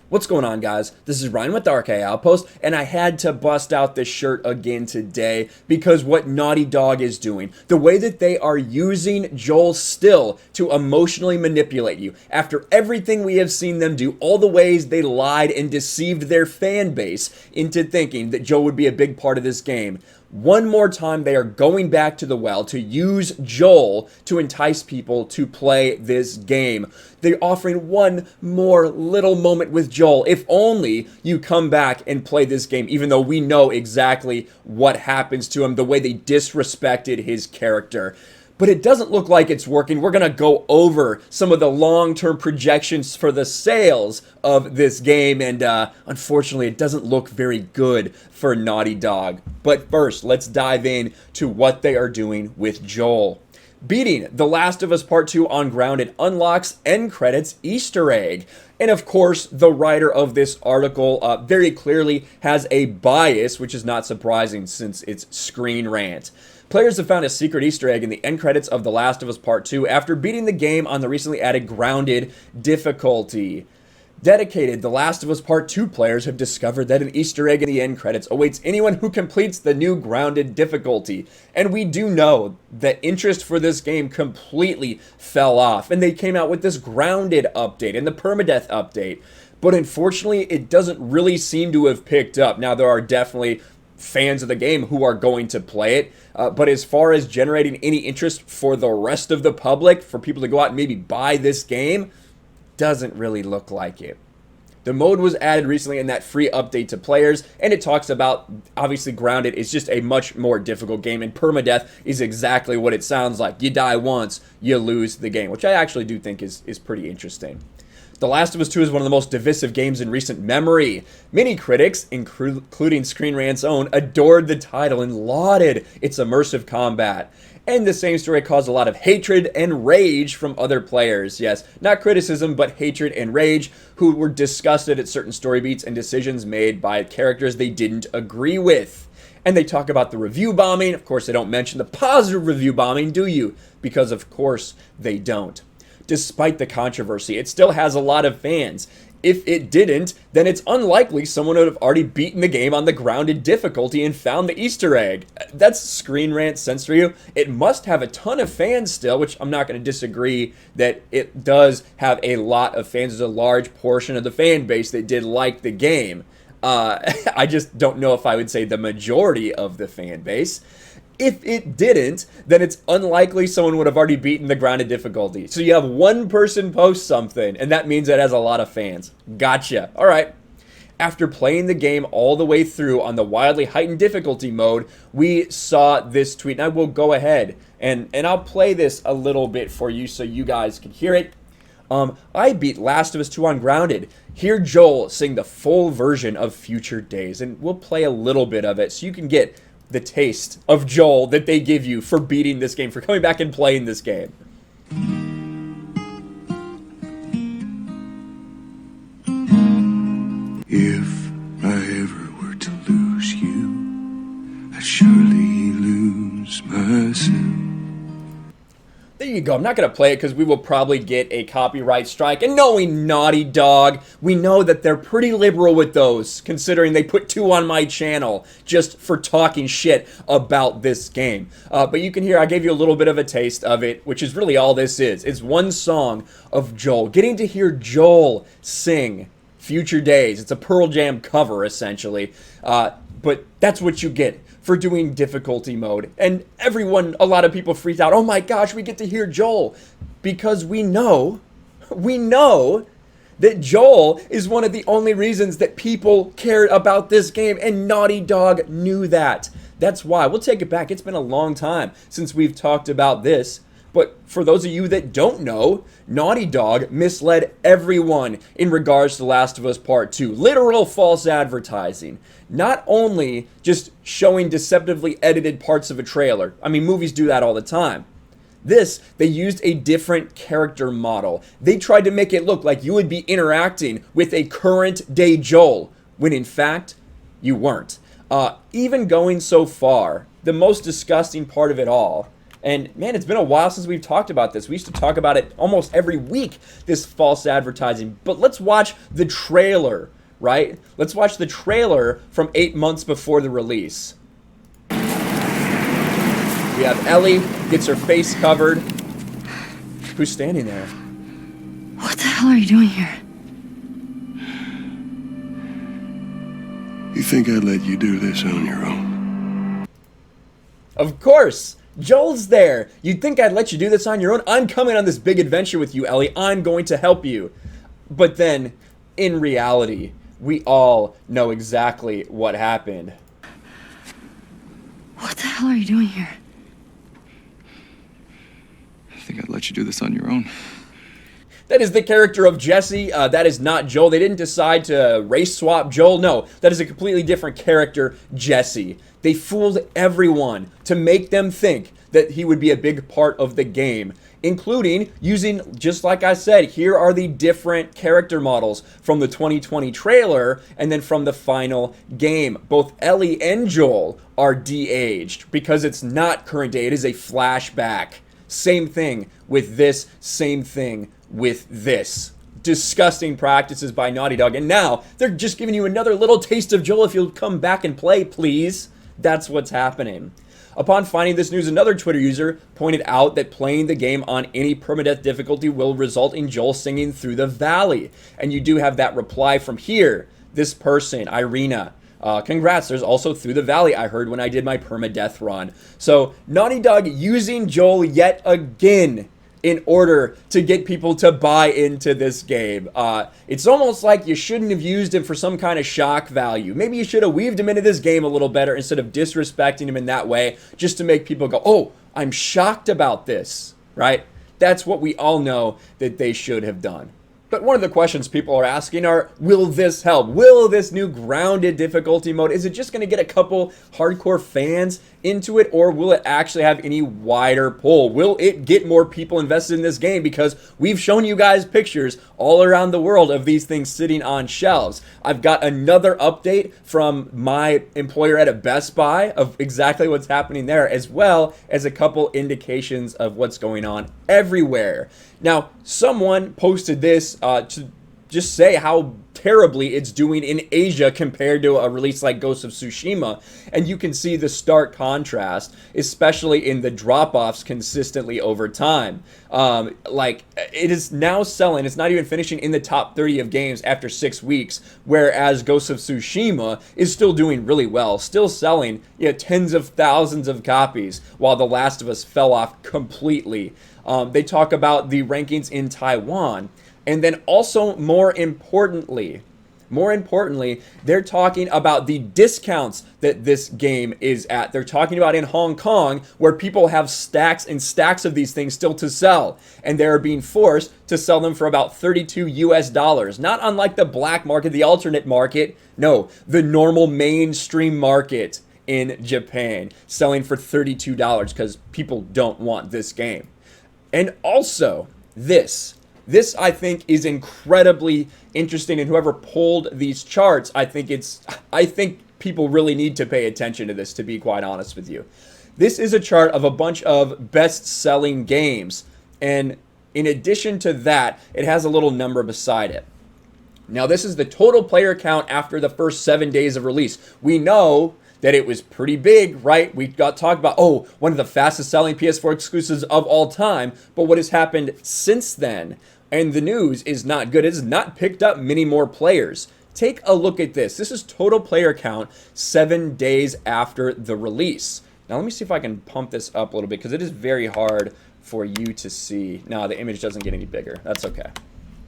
What's going on, guys? This is Ryan with the RK Outpost, and I had to bust out this shirt again today because what Naughty Dog is doing, the way that they are using Joel still to emotionally manipulate you, after everything we have seen them do, all the ways they lied and deceived their fan base into thinking that Joel would be a big part of this game. One more time, they are going back to the well to use Joel to entice people to play this game. They're offering one more little moment with Joel. If only you come back and play this game, even though we know exactly what happens to him, the way they disrespected his character. But it doesn't look like it's working. We're going to go over some of the long-term projections for the sales of this game, and unfortunately, it doesn't look very good for Naughty Dog. But first, let's dive in to what they are doing with Joel. Beating The Last of Us Part 2 on Grounded unlocks end credits Easter egg. And of course, the writer of this article very clearly has a bias, which is not surprising since it's Screen Rant. Players have found a secret Easter egg in the end credits of The Last of Us Part 2 after beating the game on the recently added Grounded difficulty. Dedicated The Last of Us Part 2 players have discovered that an Easter egg in the end credits awaits anyone who completes the new Grounded difficulty. And we do know that interest for this game completely fell off, and they came out with this Grounded update and the permadeath update. But unfortunately, it doesn't really seem to have picked up. Now, there are definitely fans of the game who are going to play it, but as far as generating any interest for the rest of the public, for people to go out and maybe buy this game, doesn't really look like it. The mode was added recently in that free update to players, and it talks about, obviously, Grounded is just a much more difficult game, and permadeath is exactly what it sounds like. You die once, you lose the game, which I actually do think is pretty interesting. The Last of Us 2 is one of the most divisive games in recent memory. Many critics, including Screen Rant's own, adored the title and lauded its immersive combat. And the same story caused a lot of hatred and rage from other players. Yes, not criticism, but hatred and rage, who were disgusted at certain story beats and decisions made by characters they didn't agree with. And they talk about the review bombing. Of course, they don't mention the positive review bombing, do you? Because, of course, they don't. Despite the controversy, it still has a lot of fans. If it didn't, then it's unlikely someone would have already beaten the game on the Grounded difficulty and found the Easter egg. That's Screen Rant sense for you. It must have a ton of fans still, which I'm not going to disagree that it does have a lot of fans. There's a large portion of the fan base that did like the game. I just don't know if I would say the majority of the fan base. If it didn't, then it's unlikely someone would have already beaten the Grounded difficulty. So you have one person post something, and that means it has a lot of fans. Gotcha. All right. After playing the game all the way through on the wildly heightened difficulty mode, we saw this tweet. And I will go ahead and I'll play this a little bit for you so you guys can hear it. I beat Last of Us 2 on Grounded. Hear Joel sing the full version of Future Days. And we'll play a little bit of it so you can get the taste of Joel that they give you for beating this game, for coming back and playing this game. If I ever were to lose you, I'd surely lose myself. There you go. I'm not going to play it because we will probably get a copyright strike. And knowing Naughty Dog, we know that they're pretty liberal with those, considering they put 2 on my channel just for talking shit about this game. But you can hear, I gave you a little bit of a taste of it, which is really all this is. It's one song of Joel. Getting to hear Joel sing Future Days. It's a Pearl Jam cover, essentially. But that's what you get for doing difficulty mode. And everyone, a lot of people freaked out. Oh my gosh, we get to hear Joel. Because we know that Joel is one of the only reasons that people cared about this game, and Naughty Dog knew that. That's why. We'll take it back. It's been a long time since we've talked about this. But for those of you that don't know, Naughty Dog misled everyone in regards to The Last of Us Part 2. Literal false advertising. Not only just showing deceptively edited parts of a trailer. I mean, movies do that all the time. This, they used a different character model. They tried to make it look like you would be interacting with a current day Joel, when in fact, you weren't. Even going so far, the most disgusting part of it all And man, it's been a while since we've talked about this. We used to talk about it almost every week, this false advertising. But let's watch the trailer, right? Let's watch the trailer from 8 months before the release. We have Ellie, gets her face covered. Who's standing there? What the hell are you doing here? You think I'd let you do this on your own? Of course! Joel's there! You'd think I'd let you do this on your own? I'm coming on this big adventure with you, Ellie. I'm going to help you. But then, in reality, we all know exactly what happened. What the hell are you doing here? I think I'd let you do this on your own. That is the character of Jesse. That is not Joel. They didn't decide to race swap Joel. No, that is a completely different character, Jesse. They fooled everyone to make them think that he would be a big part of the game, including using, just like I said, here are the different character models from the 2020 trailer and then from the final game. Both Ellie and Joel are de-aged because it's not current day. It is a flashback. Same thing with this, same thing with this. Disgusting practices by Naughty Dog. And now they're just giving you another little taste of Joel. If you'll come back and play, please. That's what's happening. Upon finding this news, another Twitter user pointed out that playing the game on any permadeath difficulty will result in Joel singing Through the Valley. And you do have that reply from here. This person, Irina. Congrats, there's also Through the Valley I heard when I did my permadeath run. So Naughty Dog using Joel yet again in order to get people to buy into this game. It's almost like you shouldn't have used him for some kind of shock value. Maybe you should have weaved him into this game a little better instead of disrespecting him in that way, just to make people go, oh, I'm shocked about this, right? That's what we all know that they should have done. But one of the questions people are asking are, will this help? Will this new grounded difficulty mode, is it just going to get a couple hardcore fans into it, or will it actually have any wider pull? Will it get more people invested in this game? Because we've shown you guys pictures all around the world of these things sitting on shelves. I've got another update from my employer at a Best Buy of exactly what's happening there, as well as a couple indications of what's going on everywhere. Now, someone posted this to just say how terribly it's doing in Asia compared to a release like Ghost of Tsushima, and you can see the stark contrast, especially in the drop-offs consistently over time. Like, it is now selling, it's not even finishing in the top 30 of games after 6 weeks, whereas Ghost of Tsushima is still doing really well, still selling tens of thousands of copies, while The Last of Us fell off completely. They talk about the rankings in Taiwan. And then also, more importantly, they're talking about the discounts that this game is at. They're talking about in Hong Kong, where people have stacks and stacks of these things still to sell. And they're being forced to sell them for about $32 US. Not unlike the black market, the alternate market. No, the normal mainstream market in Japan, selling for $32 because people don't want this game. And also, this I think is incredibly interesting, and whoever pulled these charts, I think people really need to pay attention to this, to be quite honest with you. This is a chart of a bunch of best-selling games, and in addition to that, it has a little number beside it. Now, this is the total player count after the first 7 days of release. We know that it was pretty big, right? We got talked about, oh, one of the fastest selling PS4 exclusives of all time. But what has happened since then, and the news is not good, it has not picked up many more players. Take a look at this. This is total player count 7 days after the release. Now let me see if I can pump this up a little bit, because it is very hard for you to see. No, the image doesn't get any bigger. That's okay.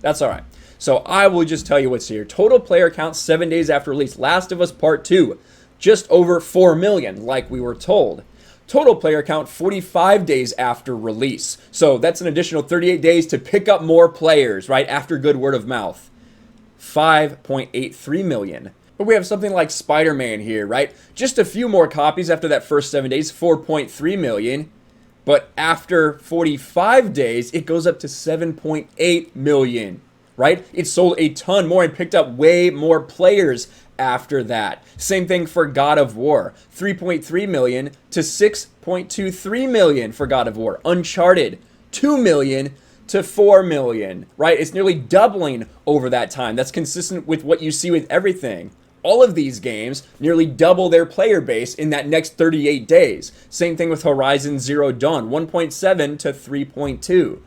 That's all right. So I will just tell you what's here. Total player count 7 days after release. Last of Us Part 2. Just over 4 million, like we were told. Total player count 45 days after release. So that's an additional 38 days to pick up more players, right, after good word of mouth. 5.83 million. But we have something like Spider-Man here, right? Just a few more copies after that first 7 days, 4.3 million. But after 45 days, it goes up to 7.8 million. right? It sold a ton more and picked up way more players after that. Same thing for God of War, 3.3 million to 6.23 million for God of War. Uncharted, 2 million to 4 million, right? It's nearly doubling over that time. That's consistent with what you see with everything. All of these games nearly double their player base in that next 38 days. Same thing with Horizon Zero Dawn, 1.7 to 3.2.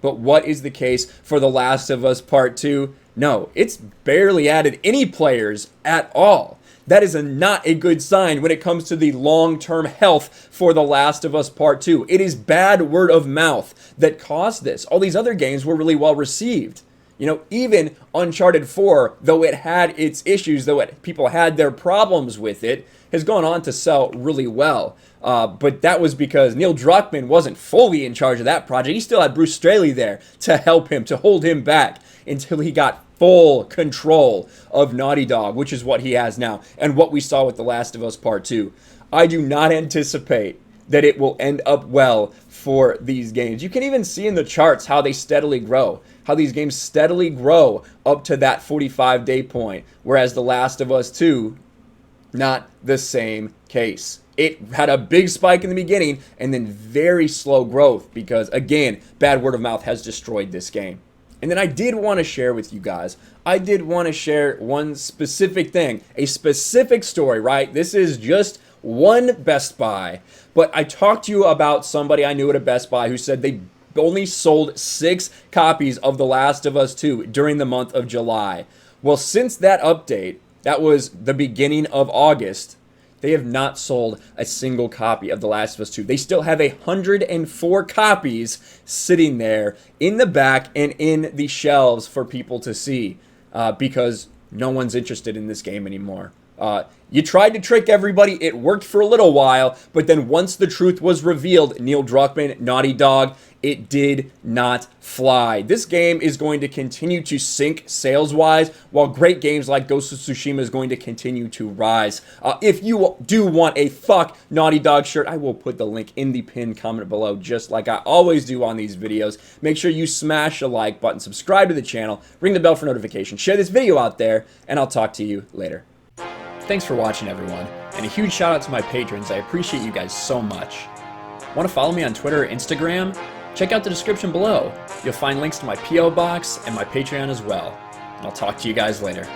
But what is the case for The Last of Us Part 2? No, it's barely added any players at all. That is not a good sign when it comes to the long-term health for The Last of Us Part 2. It is bad word of mouth that caused this. All these other games were really well received. You know, even Uncharted 4, though it had its issues, though people had their problems with it, has gone on to sell really well. But that was because Neil Druckmann wasn't fully in charge of that project. He still had Bruce Straley there to help him, to hold him back until he got full control of Naughty Dog, which is what he has now, and what we saw with The Last of Us Part 2. I do not anticipate that it will end up well for these games. You can even see in the charts how they steadily grow, how these games steadily grow up to that 45-day point, whereas The Last of Us 2, not the same case. It had a big spike in the beginning and then very slow growth because, again, bad word of mouth has destroyed this game. And then I did want to share with you guys, I did want to share one specific thing, a specific story, right? This is just one Best Buy, but I talked to you about somebody I knew at a Best Buy who said they only sold 6 copies of The Last of Us 2 during the month of July. Well, since that update, that was the beginning of August, they have not sold a single copy of The Last of Us 2. They still have 104 copies sitting there in the back and in the shelves for people to see because no one's interested in this game anymore. You tried to trick everybody. It worked for a little while, but then once the truth was revealed, Neil Druckmann, Naughty Dog, it did not fly. This game is going to continue to sink sales-wise, while great games like Ghost of Tsushima is going to continue to rise. If you do want a fuck Naughty Dog shirt, I will put the link in the pinned comment below, just like I always do on these videos. Make sure you smash the like button, subscribe to the channel, ring the bell for notifications, share this video out there, and I'll talk to you later. Thanks for watching, everyone, and a huge shout out to my patrons. I appreciate you guys so much. Want to follow me on Twitter or Instagram? Check out the description below. You'll find links to my P.O. box and my Patreon as well. And I'll talk to you guys later.